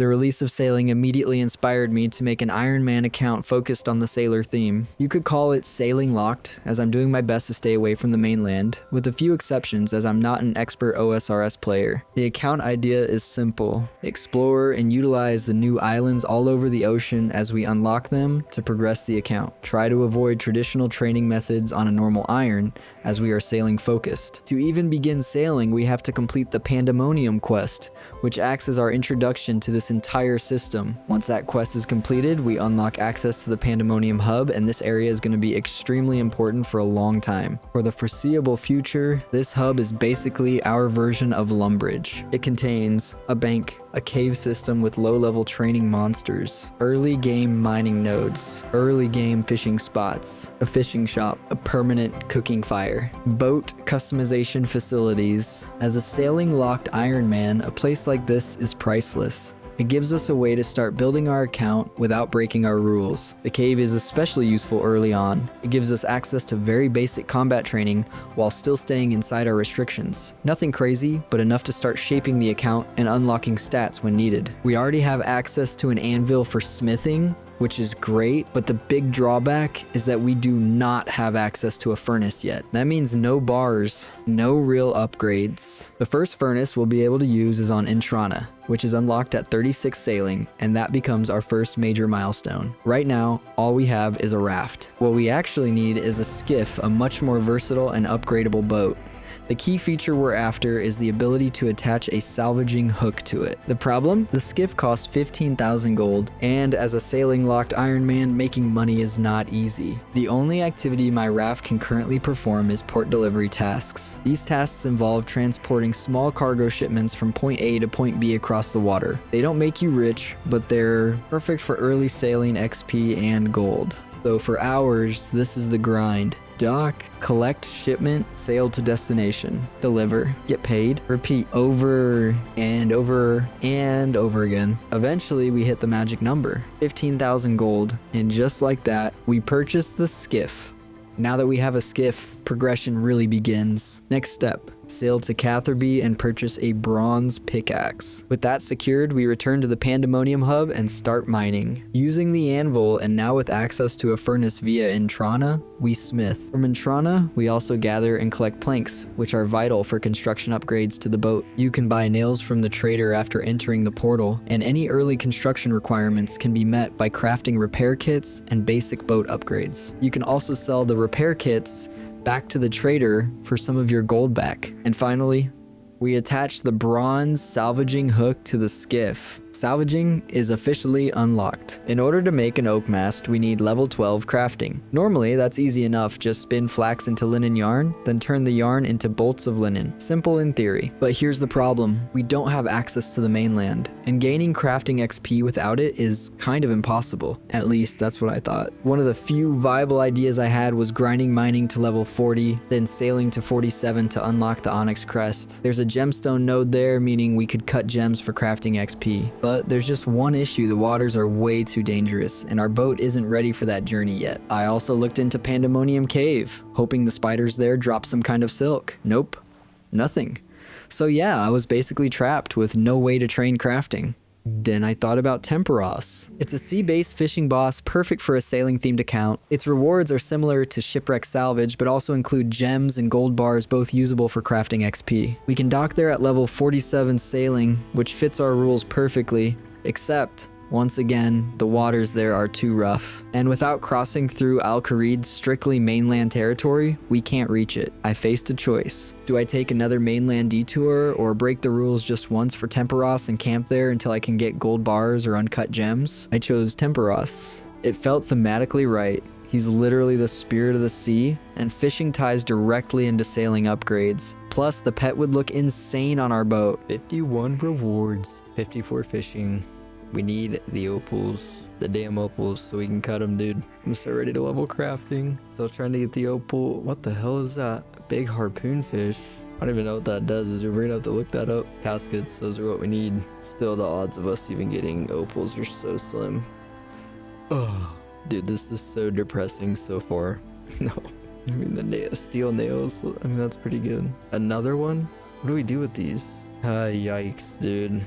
The release of sailing immediately inspired me to make an Ironman account focused on the sailor theme. You could call it Sailing Locked, as I'm doing my best to stay away from the mainland, with a few exceptions as I'm not an expert OSRS player. The account idea is simple. Explore and utilize the new islands all over the ocean as we unlock them to progress the account. Try to avoid traditional training methods on a normal iron, as we are sailing focused. To even begin sailing, we have to complete the Pandemonium quest, which acts as our introduction to this entire system. Once that quest is completed, we unlock access to the Pandemonium hub, and this area is going to be extremely important for a long time. For the foreseeable future, this hub is basically our version of Lumbridge. It contains a bank, a cave system with low-level training monsters, early game mining nodes, early game fishing spots, a fishing shop, a permanent cooking fire, boat customization facilities. As a sailing locked Ironman, a place like this is priceless. It gives us a way to start building our account without breaking our rules. The cave is especially useful early on. It gives us access to very basic combat training while still staying inside our restrictions. Nothing crazy, but enough to start shaping the account and unlocking stats when needed. We already have access to an anvil for smithing, which is great, but the big drawback is that we do not have access to a furnace yet. That means no bars, no real upgrades. The first furnace we'll be able to use is on Intrana, which is unlocked at 36 sailing, and that becomes our first major milestone. Right now, all we have is a raft. What we actually need is a skiff, a much more versatile and upgradable boat. The key feature we're after is the ability to attach a salvaging hook to it. The problem? The skiff costs 15,000 gold, and as a sailing locked Ironman, making money is not easy. The only activity my raft can currently perform is port delivery tasks. These tasks involve transporting small cargo shipments from point A to point B across the water. They don't make you rich, but they're perfect for early sailing XP and gold. So for hours, this is the grind. Dock, collect shipment, sail to destination, deliver, get paid, repeat over and over and over again. Eventually we hit the magic number, 15,000 gold, and just like that, we purchased the skiff. Now that we have a skiff, progression really begins. Next step, sail to Catherby and purchase a bronze pickaxe. With that secured, we return to the Pandemonium hub and start mining. Using the anvil and now with access to a furnace via Intrana, we smith. From Intrana, we also gather and collect planks, which are vital for construction upgrades to the boat. You can buy nails from the trader after entering the portal, and any early construction requirements can be met by crafting repair kits and basic boat upgrades. You can also sell the repair kits back to the trader for some of your gold back. And finally, we attach the bronze salvaging hook to the skiff. Salvaging is officially unlocked. In order to make an oak mast, we need level 12 crafting. Normally, that's easy enough. Just spin flax into linen yarn, then turn the yarn into bolts of linen. Simple in theory. But here's the problem. We don't have access to the mainland, and gaining crafting XP without it is kind of impossible. At least, that's what I thought. One of the few viable ideas I had was grinding mining to level 40, then sailing to 47 to unlock the Onyx Crest. There's a gemstone node there, meaning we could cut gems for crafting XP. But there's just one issue: the waters are way too dangerous, and our boat isn't ready for that journey yet. I also looked into Pandemonium Cave, hoping the spiders there drop some kind of silk. Nope, nothing. So yeah, I was basically trapped with no way to train crafting. Then I thought about Temporos. It's a sea-based fishing boss, perfect for a sailing-themed account. Its rewards are similar to Shipwreck Salvage, but also include gems and gold bars, both usable for crafting XP. We can dock there at level 47 sailing, which fits our rules perfectly, except once again, the waters there are too rough. And without crossing through Al-Kharid's strictly mainland territory, we can't reach it. I faced a choice. Do I take another mainland detour or break the rules just once for Temporos and camp there until I can get gold bars or uncut gems? I chose Temporos. It felt thematically right. He's literally the spirit of the sea, and fishing ties directly into sailing upgrades. Plus, the pet would look insane on our boat. 51 rewards, 54 fishing. We need the opals, the damn opals, so we can cut them, dude. I'm so ready to level crafting. Still trying to get the opal. What the hell is that? A big harpoon fish. I don't even know what that does. We're gonna have to look that up. Caskets, those are what we need. Still, the odds of us even getting opals are so slim. Oh, dude, this is so depressing so far. No, I mean the steel nails. I mean, that's pretty good. Another one? What do we do with these? Yikes, dude.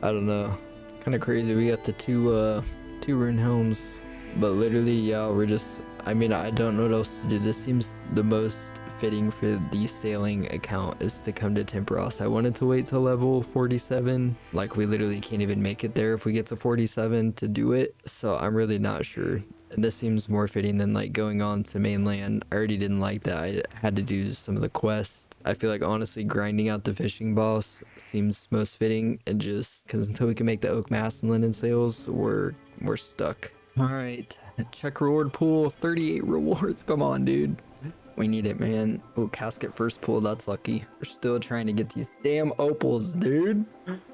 I don't know. Kind of crazy. We got the two rune helms, but literally, yeah, we're just. I mean, I don't know what else to do. This seems the most fitting for the sailing account is to come to Tempor. I wanted to wait till level 47. Like, we literally can't even make it there if we get to 47 to do it. So I'm really not sure. And this seems more fitting than like going on to mainland. I already didn't like that. I had to do some of the quests. I feel like honestly grinding out the fishing boss seems most fitting, and just because until we can make the oak mast and linen sails, we're stuck. All right, check reward pool, 38 rewards. Come on, dude. We need it, man. Oh, casket first pull. That's lucky. We're still trying to get these damn opals, dude.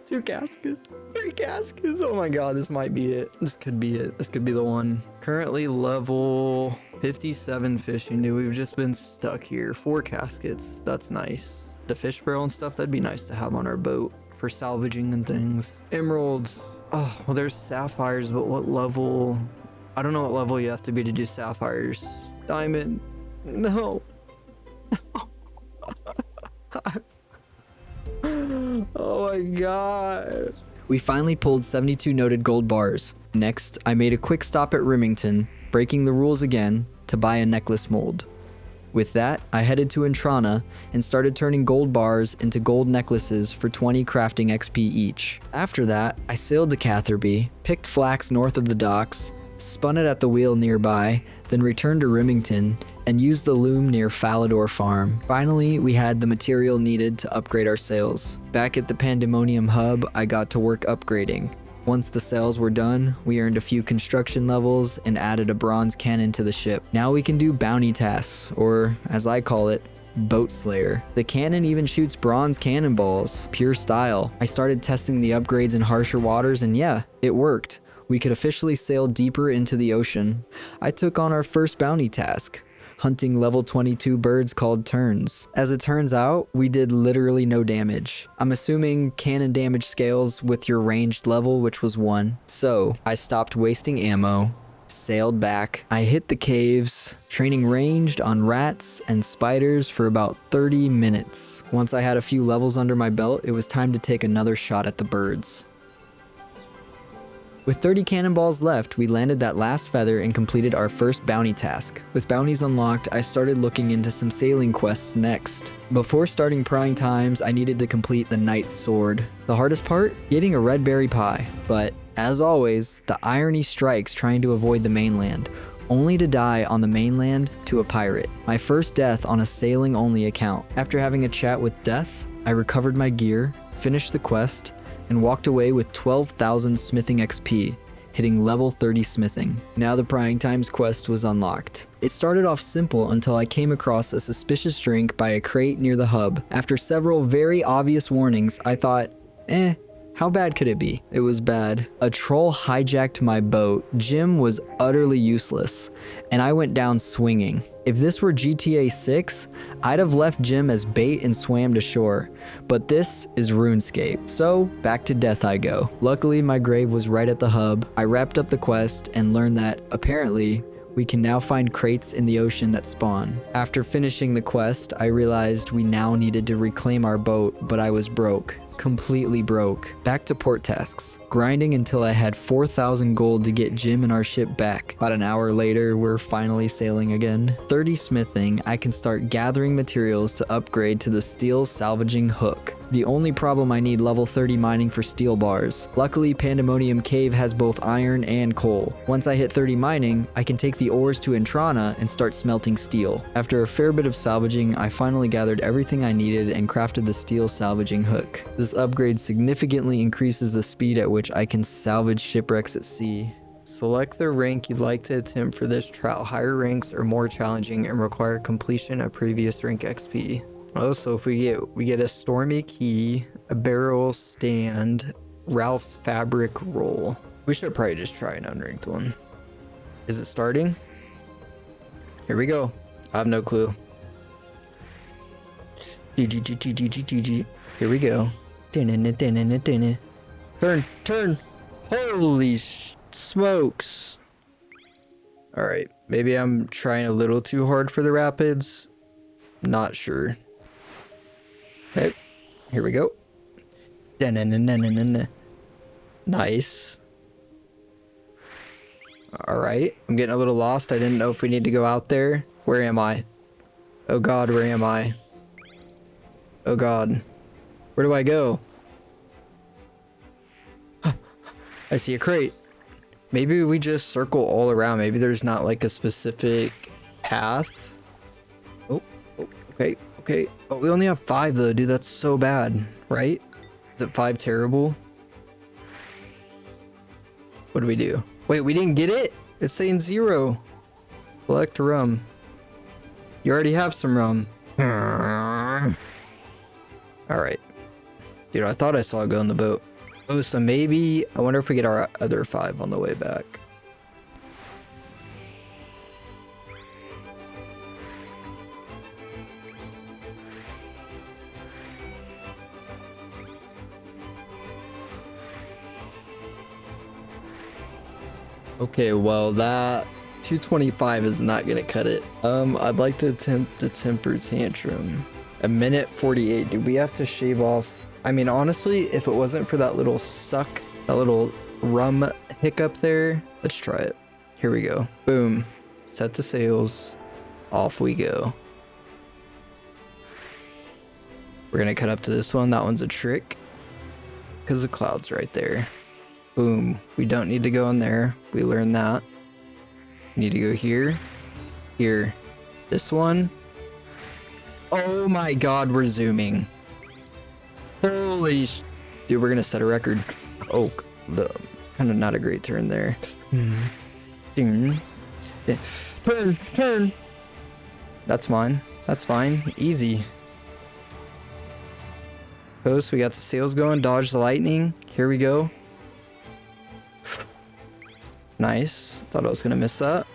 2 caskets. 3 caskets. Oh my god, this might be it. This could be it. This could be the one. Currently level 57 fishing, dude. We've just been stuck here. 4 caskets. That's nice. The fish barrel and stuff, that'd be nice to have on our boat for salvaging and things. Emeralds. Oh, well, there's sapphires, but what level? I don't know what level you have to be to do sapphires. Diamond. No. Oh my god. We finally pulled 72 noted gold bars. Next, I made a quick stop at Remington, breaking the rules again, to buy a necklace mold. With that, I headed to Intrana and started turning gold bars into gold necklaces for 20 crafting XP each. After that, I sailed to Catherby, picked flax north of the docks, spun it at the wheel nearby, then returned to Remington and used the loom near Falador Farm. Finally, we had the material needed to upgrade our sails. Back at the Pandemonium hub, I got to work upgrading. Once the sails were done, we earned a few construction levels and added a bronze cannon to the ship. Now we can do bounty tasks, or as I call it, Boat Slayer. The cannon even shoots bronze cannonballs, pure style. I started testing the upgrades in harsher waters and yeah, it worked. We could officially sail deeper into the ocean. I took on our first bounty task, hunting level 22 birds called terns. As it turns out, we did literally no damage. I'm assuming cannon damage scales with your ranged level, which was 1. So I stopped wasting ammo, sailed back. I hit the caves, training ranged on rats and spiders for about 30 minutes. Once I had a few levels under my belt, it was time to take another shot at the birds. With 30 cannonballs left, we landed that last feather and completed our first bounty task. With bounties unlocked, I started looking into some sailing quests next. Before starting prying times, I needed to complete the Knight's Sword. The hardest part? Getting a red berry pie. But, as always, the irony strikes trying to avoid the mainland, only to die on the mainland to a pirate. My first death on a sailing-only account. After having a chat with Death, I recovered my gear, finished the quest, and walked away with 12,000 smithing XP, hitting level 30 smithing. Now the Prying Times quest was unlocked. It started off simple until I came across a suspicious drink by a crate near the hub. After several very obvious warnings, I thought, how bad could it be? It was bad. A troll hijacked my boat. Jim was utterly useless, and I went down swinging. If this were GTA 6, I'd have left Jim as bait and swam to shore, but this is RuneScape. So, back to death I go. Luckily, my grave was right at the hub. I wrapped up the quest and learned that, apparently, we can now find crates in the ocean that spawn. After finishing the quest, I realized we now needed to reclaim our boat, but I was broke. Completely broke. Back to port tasks. Grinding until I had 4,000 gold to get Jim and our ship back. About an hour later, we're finally sailing again. 30 smithing, I can start gathering materials to upgrade to the steel salvaging hook. The only problem, I need level 30 mining for steel bars. Luckily, Pandemonium Cave has both iron and coal. Once I hit 30 mining, I can take the ores to Intrana and start smelting steel. After a fair bit of salvaging, I finally gathered everything I needed and crafted the steel salvaging hook. This upgrade significantly increases the speed at which I can salvage shipwrecks at sea. Select the rank you'd like to attempt for this trial. Higher ranks are more challenging and require completion of previous rank XP. Oh, so if we get a Stormy Key, a barrel stand, Ralph's fabric roll. We should probably just try an unranked one. Is it starting? Here we go. I have no clue. GG. Here we go. Turn. Holy smokes. All right, maybe I'm trying a little too hard for the rapids. Not sure. Okay, here we go. Nice. All right. I'm getting a little lost. I didn't know if we need to go out there. Where am I? Oh God, where am I? Oh God. Where do I go? I see a crate. Maybe we just circle all around. Maybe there's not like a specific path. Oh, okay, okay. Oh, we only have 5 though, dude. That's so bad, right? Is it 5 terrible? What do we do? Wait, we didn't get it? It's saying 0. Collect rum. You already have some rum. Alright. Dude, I thought I saw it go in the boat. Oh, so maybe... I wonder if we get our other 5 on the way back. Okay, well that 225 is not gonna cut it. I'd like to attempt the Tempor Tantrum. 1:48. Do we have to shave off? I mean, honestly, if it wasn't for that little suck, that little rum hiccup there, let's try it. Here we go. Boom. Set the sails. Off we go. We're gonna cut up to this one. That one's a trick because the cloud's right there. Boom. We don't need to go in there. We learned that. Need to go here. Here. This one. Oh my God, we're zooming. Holy sh... Dude, we're gonna set a record. Oh, kind of not a great turn there. Turn. Turn. That's fine. That's fine. Easy. Coast, we got the sails going. Dodge the lightning. Here we go. Nice. Thought I was gonna miss that.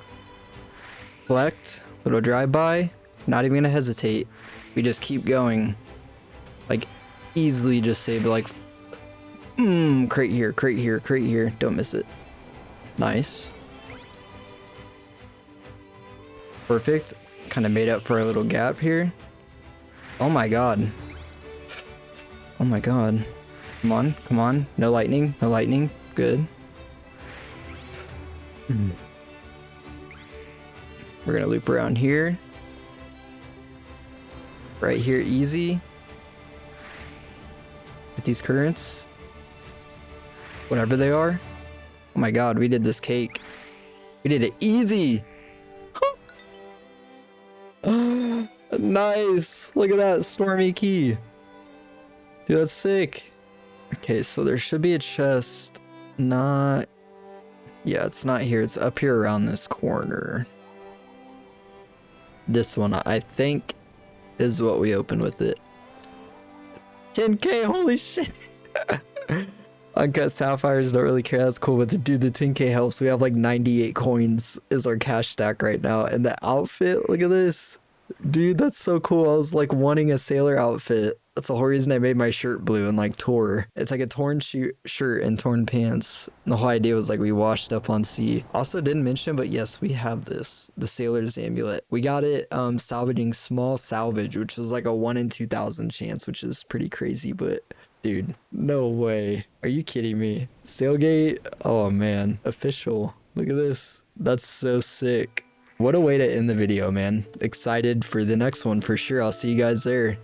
Collect. Little drive-by. Not even gonna hesitate. We just keep going. Like, easily just saved like... crate here, crate here, crate here. Don't miss it. Nice. Perfect. Kind of made up for a little gap here. Oh my God. Oh my God. Come on, come on. No lightning, no lightning. Good. We're gonna loop around here. Right here, easy. With these currents. Whatever they are. Oh my God, we did this cake. We did it easy. Nice. Look at that stormy key. Dude, that's sick. Okay, so there should be a chest. Not... Yeah, it's not here. It's up here around this corner. This one, I think, is what we open with it. 10K, holy shit. Uncut sapphires, don't really care. That's cool, but dude, the 10K helps. We have like 98 coins is our cash stack right now. And the outfit, look at this. Dude, that's so cool. I was like wanting a sailor outfit. That's the whole reason I made my shirt blue and like tore. It's like a torn shirt and torn pants. And the whole idea was like we washed up on sea. Also didn't mention, but yes, we have this, the sailor's amulet. We got it salvaging small salvage, which was like a 1 in 2,000 chance, which is pretty crazy, but dude, no way. Are you kidding me? Sailgate? Oh man, official. Look at this. That's so sick. What a way to end the video, man. Excited for the next one for sure. I'll see you guys there.